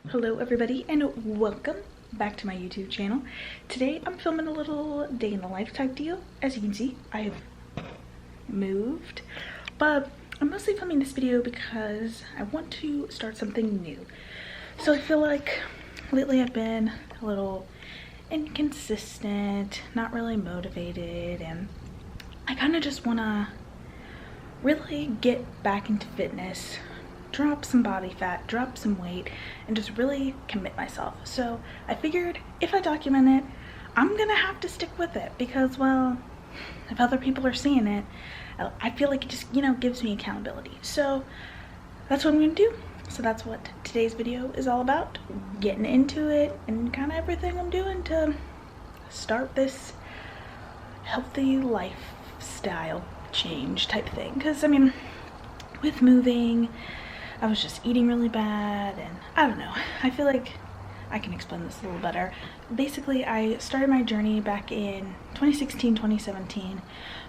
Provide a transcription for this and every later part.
Hello everybody and welcome back to my YouTube channel. Today I'm filming a little day in the life type deal. As you can see, I've moved, but I'm mostly filming this video because I want to start something new. So I feel like lately I've been a little inconsistent, not really motivated, and I kind of just want to really get back into fitness, drop some body fat, drop some weight, and just really commit myself. So I figured if I document it, I'm gonna have to stick with it because, well, if other people are seeing it, I feel like it just, gives me accountability. So that's what I'm gonna do. So that's what today's video is all about, getting into it and kind of everything I'm doing to start this healthy lifestyle change type thing. Because I mean, with moving, I was just eating really bad, and I don't know, I feel like I can explain this a little better. Basically, I started my journey back in 2016, 2017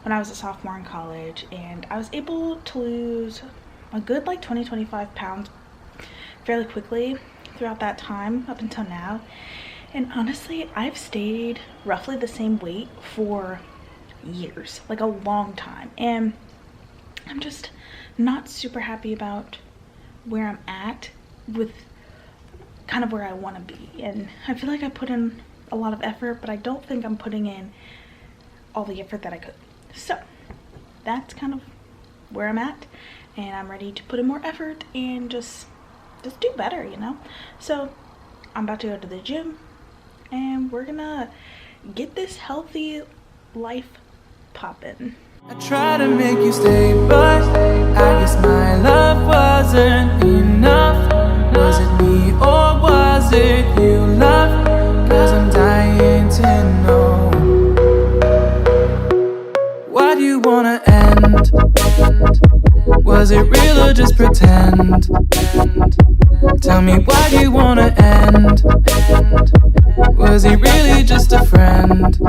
when I was a sophomore in college, and I was able to lose a good like 20-25 pounds fairly quickly throughout that time up until now. And honestly, I've stayed roughly the same weight for years, like a long time, and I'm just not super happy about where I'm at with kind of where I want to be. And I feel like I put in a lot of effort, but I don't think I'm putting in all the effort that I could. So that's kind of where I'm at, and I'm ready to put in more effort and just do better, So I'm about to go to the gym, and we're gonna get this healthy life poppin'. I try to make you stay, but I guess my love wasn't enough. Was it me or was it you, love? 'Cause I'm dying to know. Why do you wanna end? Was it real or just pretend? Tell me, why do you wanna end? Was he really just a friend?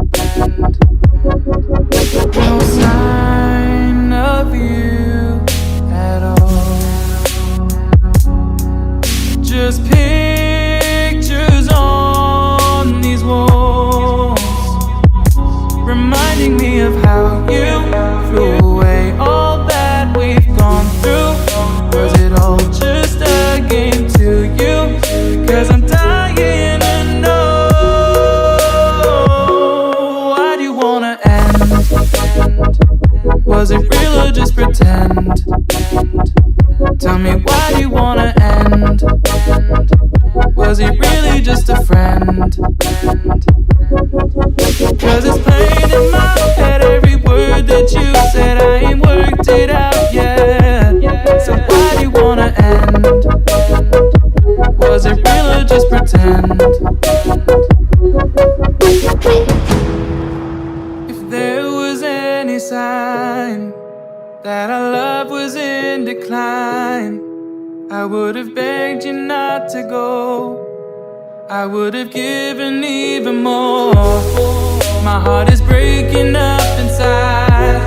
No sign of you at all. Just pictures on these walls, reminding me of how you threw away all that we've gone through. Was it all just a game to you? 'Cause I'm dying to know. Why do you wanna end? Was it real or just pretend? Tell me, why do you wanna end? Was he really just a friend? 'Cause it's playing in my head, every word that you said. I ain't worked it out yet. So why do you wanna end? Was it real or just pretend? If there was any sign that our love was in decline, I would have begged you not to go. I would have given even more. My heart is breaking up inside.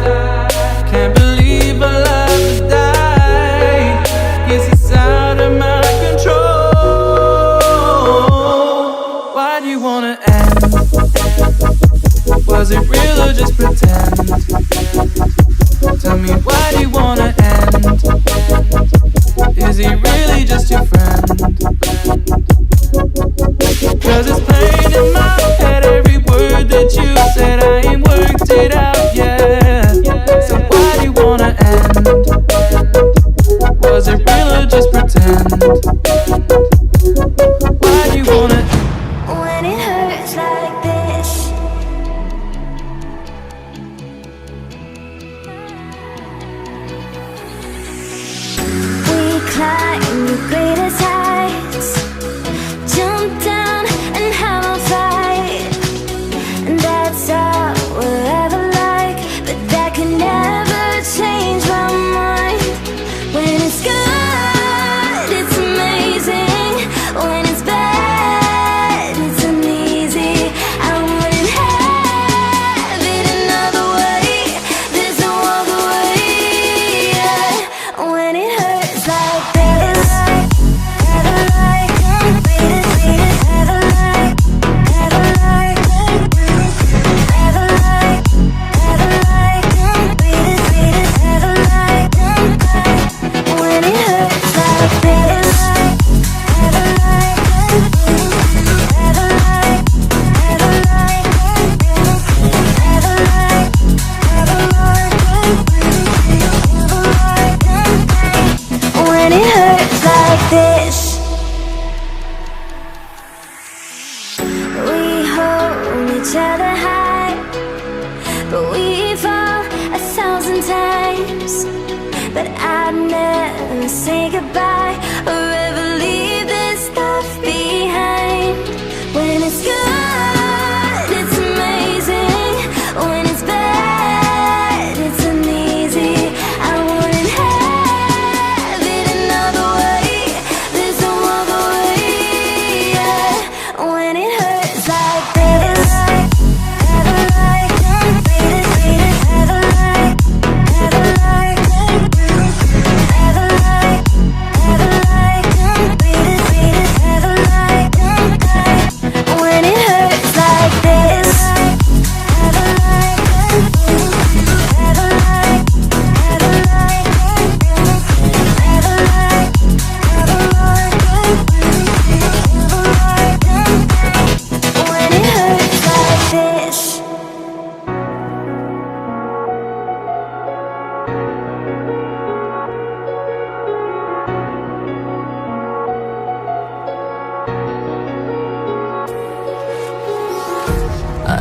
Can't believe our love has died. Guess it's out of my control. Why do you wanna end? Was it real or just pretend? Tell me, why do you wanna end? Is he really just your friend? 'Cause it's playing in my head, every word that you said. I ain't worked it out yet. goodbye or ever leave this stuff behind. When it's good, it's amazing. When it's bad, it's uneasy. I wouldn't have it another way. There's no other way, yeah. When it hurts like this, ever like, ever like, ever like, ever like, ever like, ever like, when it hurts like this, ever like, ever like, ever like, ever like, ever like, when it hurts like this.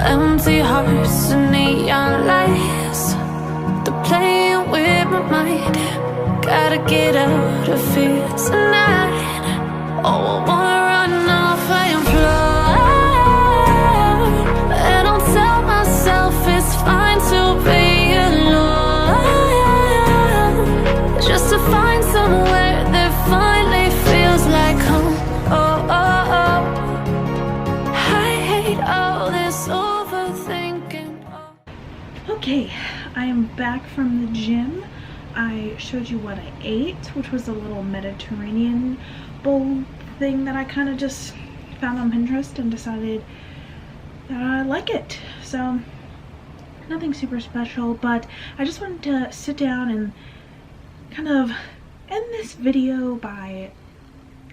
Empty hearts and neon lights, they're playing with my mind. Gotta get out of here tonight. Oh, I wanna run off and fly, and I'll tell myself it's fine to be alone, just to find somewhere that finally feels like home. Oh, oh, oh, I hate all this overthinking. Okay, I am back from the gym. I showed you what I ate, which was a little Mediterranean bowl thing that I kind of just found on Pinterest and decided that I like it. So nothing super special, but I just wanted to sit down and kind of end this video by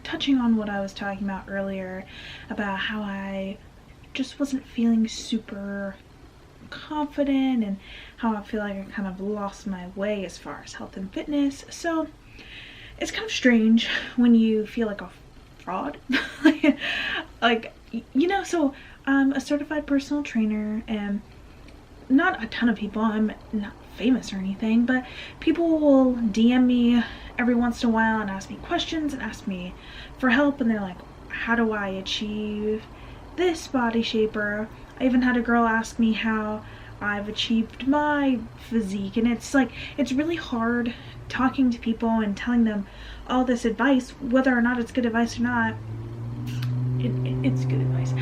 touching on what I was talking about earlier about how I just wasn't feeling super confident and how I feel like I kind of lost my way as far as health and fitness. So it's kind of strange when you feel like a fraud. Like, you know, so I'm a certified personal trainer, and not a ton of people, I'm not famous or anything, but people will DM me every once in a while and ask me questions and ask me for help, and they're like, how do I achieve this body shape? Or I even had a girl ask me how I've achieved my physique, and it's like, it's really hard talking to people and telling them all this advice, whether or not it's good advice or not. It's good advice,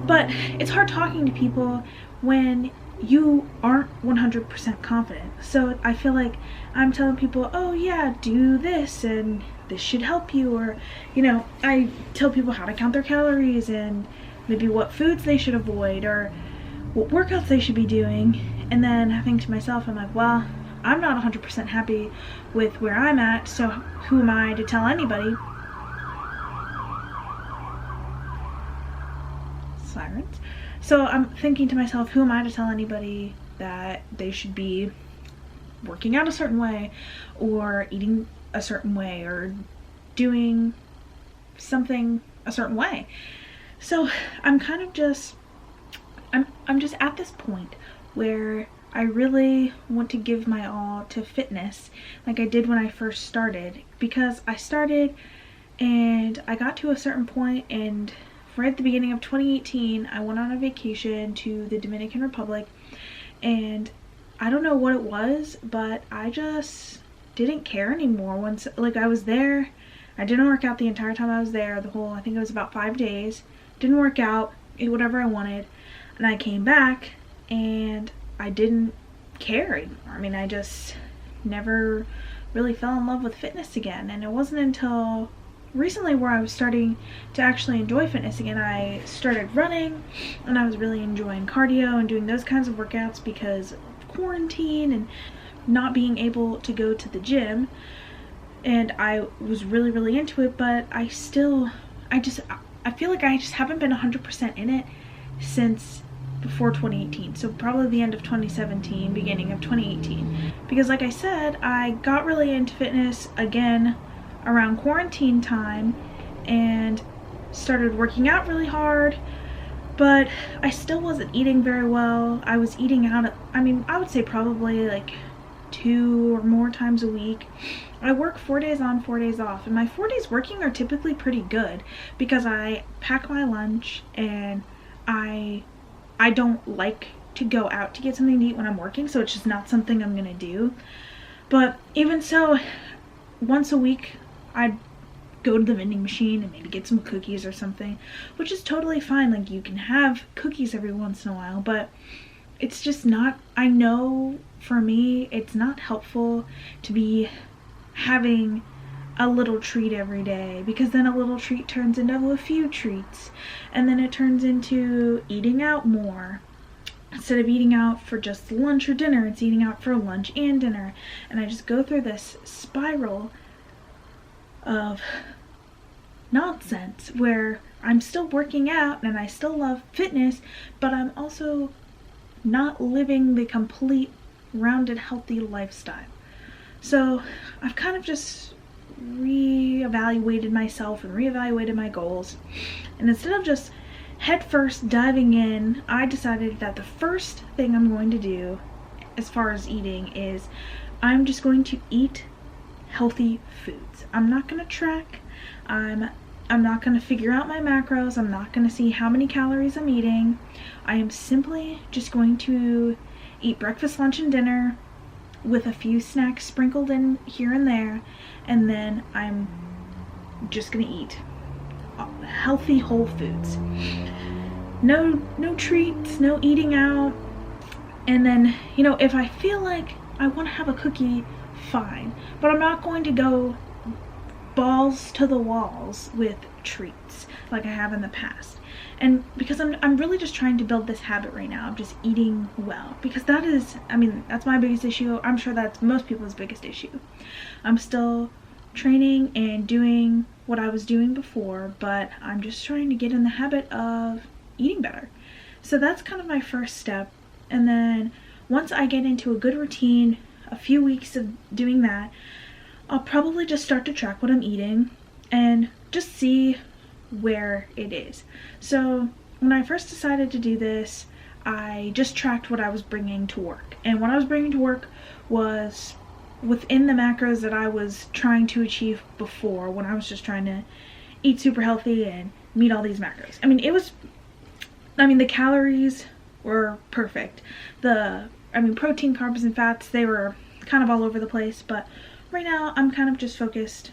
but it's hard talking to people when you aren't 100% confident. So I feel like I'm telling people, oh yeah, do this and this should help you, or, you know, I tell people how to count their calories and maybe what foods they should avoid or what workouts they should be doing, and then I think to myself, I'm like, well, I'm not 100% happy with where I'm at, so who am I to tell anybody? Sirens. So I'm thinking to myself, who am I to tell anybody that they should be working out a certain way or eating a certain way or doing something a certain way? So I'm kind of just, I'm just at this point where I really want to give my all to fitness like I did when I first started, because I started and I got to a certain point, and right at the beginning of 2018 I went on a vacation to the Dominican Republic, and I don't know what it was, but I just didn't care anymore. Once, like, I was there, I didn't work out the entire time I was there, the whole, I think it was about 5 days, didn't work out, ate whatever I wanted, and I came back and I didn't care anymore. I mean, I just never really fell in love with fitness again, and it wasn't until recently where I was starting to actually enjoy fitness again. I started running, and I was really enjoying cardio and doing those kinds of workouts because of quarantine and not being able to go to the gym, and I was really into it, but I feel like I just haven't been 100% in it since before 2018, so probably the end of 2017, beginning of 2018, because like I said, I got really into fitness again around quarantine time and started working out really hard, but I still wasn't eating very well. I was eating out, I mean, I would say probably like 2 or more times a week. I work 4 days on, 4 days off, and my 4 days working are typically pretty good because I pack my lunch, and I don't like to go out to get something to eat when I'm working, so it's just not something I'm gonna do. But even so, once a week I'd go to the vending machine and maybe get some cookies or something, which is totally fine. Like, you can have cookies every once in a while, but it's just not, I know for me, it's not helpful to be having a little treat every day, because then a little treat turns into a few treats, and then it turns into eating out more. Instead of eating out for just lunch or dinner, it's eating out for lunch and dinner. And I just go through this spiral of nonsense where I'm still working out and I still love fitness, but I'm also not living the complete, rounded, healthy lifestyle. So I've kind of just reevaluated myself and reevaluated my goals. And instead of just head first diving in, I decided that the first thing I'm going to do as far as eating is I'm just going to eat healthy foods. I'm not going to track. I'm not going to figure out my macros. I'm not going to see how many calories I'm eating. I am simply just going to eat breakfast, lunch, and dinner with a few snacks sprinkled in here and there, and then I'm just going to eat healthy whole foods. No treats, no eating out. And then, you know, if I feel like I want to have a cookie, fine, but I'm not going to go balls to the walls with treats like I have in the past. And because I'm really just trying to build this habit right now of just eating well, because that is, I mean, that's my biggest issue. I'm sure that's most people's biggest issue. I'm still training and doing what I was doing before, but I'm just trying to get in the habit of eating better. So that's kind of my first step. And then once I get into a good routine, a few weeks of doing that, I'll probably just start to track what I'm eating and just see where it is. So when I first decided to do this, I just tracked what I was bringing to work. And what I was bringing to work was within the macros that I was trying to achieve before, when I was just trying to eat super healthy and meet all these macros. The calories were perfect. Protein, carbs, and fats, they were kind of all over the place, but right now I'm kind of just focused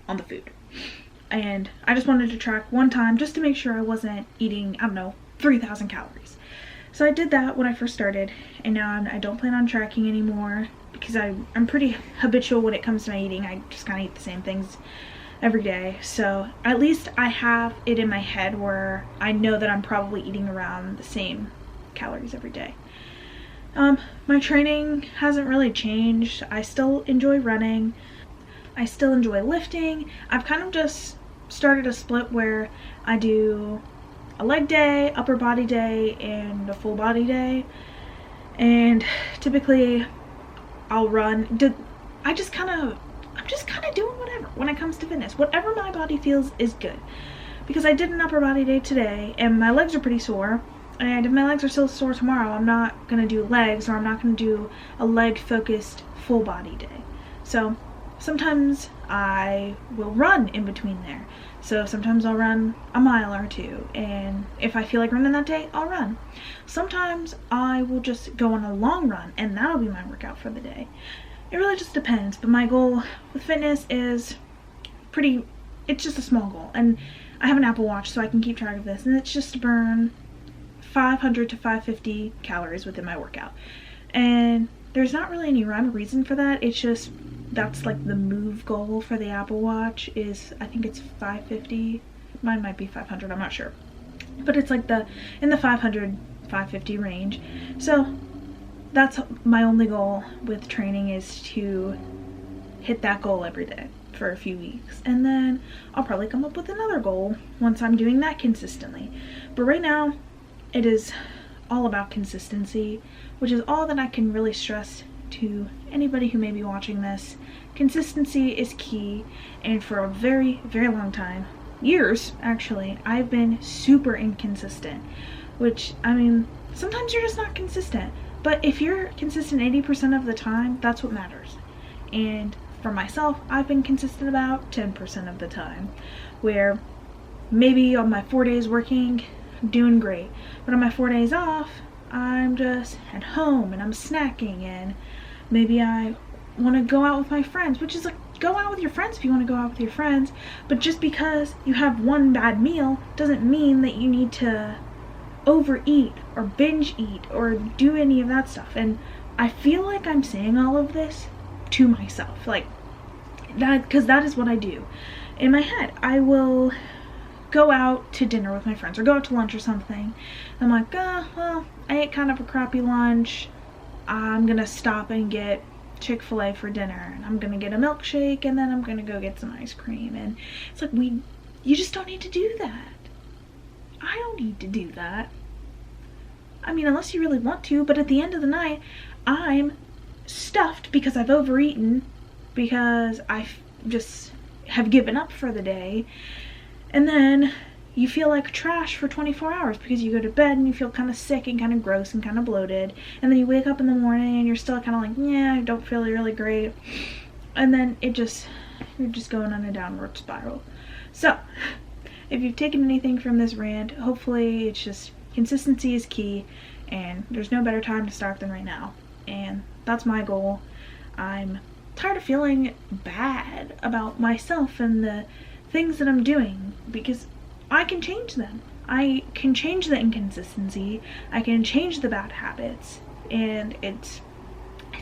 on the food. And I just wanted to track one time just to make sure I wasn't eating, 3,000 calories. So I did that when I first started, and now I don't plan on tracking anymore because I'm pretty habitual when it comes to my eating. I just kind of eat the same things every day. So at least I have it in my head where I know that I'm probably eating around the same calories every day. My training hasn't really changed. I still enjoy running. I still enjoy lifting. I've kind of just started a split where I do a leg day, upper body day, and a full body day. And typically I'll run. I'm just kind of doing whatever when it comes to fitness. Whatever my body feels is good. Because I did an upper body day today and my legs are pretty sore. And if my legs are still sore tomorrow, I'm not going to do legs, or I'm not going to do a leg focused full body day. So sometimes I will run in between there. So sometimes I'll run a mile or two, and if I feel like running that day, I'll run. Sometimes I will just go on a long run, and that'll be my workout for the day. It really just depends, but my goal with fitness is it's just a small goal, and I have an Apple Watch so I can keep track of this, and it's just to burn 500 to 550 calories within my workout. And there's not really any rhyme or reason for that. It's just, that's like the move goal for the Apple Watch is, I think it's 550. Mine might be 500, I'm not sure. But it's like in the 500, 550 range. So that's my only goal with training, is to hit that goal every day for a few weeks. And then I'll probably come up with another goal once I'm doing that consistently. But right now, it is all about consistency, which is all that I can really stress to anybody who may be watching this. Consistency is key, and for a very, very long time, years actually, I've been super inconsistent, which, sometimes you're just not consistent, But if you're consistent 80% of the time, that's what matters. And for myself, I've been consistent about 10% of the time, where maybe on my 4 days working, doing great, but on my 4 days off, I'm just at home and I'm snacking, and maybe I want to go out with my friends, which is like, go out with your friends if you want to go out with your friends, but just because you have one bad meal doesn't mean that you need to overeat or binge eat or do any of that stuff. And I feel like I'm saying all of this to myself, like that, because that is what I do in my head. I will go out to dinner with my friends or go out to lunch or something. I'm like, well, I ate kind of a crappy lunch. I'm gonna stop and get Chick-fil-A for dinner, and I'm gonna get a milkshake, and then I'm gonna go get some ice cream. And it's like, you just don't need to do that. I don't need to do that. I mean, unless you really want to, but at the end of the night, I'm stuffed because I've overeaten, because I just have given up for the day. And then you feel like trash for 24 hours because you go to bed and you feel kind of sick and kind of gross and kind of bloated. And then you wake up in the morning and you're still kind of like, yeah, I don't feel really great. And then you're just going on a downward spiral. So if you've taken anything from this rant, hopefully it's just consistency is key, and there's no better time to start than right now. And that's my goal. I'm tired of feeling bad about myself and the things that I'm doing, because I can change them. I can change the inconsistency. I can change the bad habits. And it's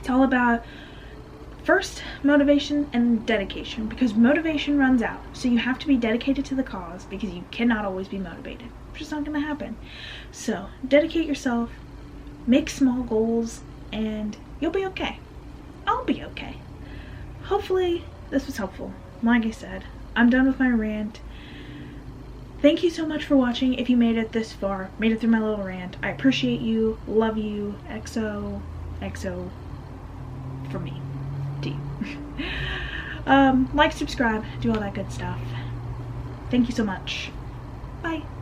all about, first, motivation and dedication, because motivation runs out. So you have to be dedicated to the cause, because you cannot always be motivated. It's just not going to happen. So dedicate yourself, make small goals, and you'll be okay. I'll be okay. Hopefully this was helpful. Like I said, I'm done with my rant. Thank you so much for watching. If you made it this far, made it through my little rant, I appreciate you, love you, XO, from me to you. Like, subscribe, do all that good stuff. Thank you so much. Bye.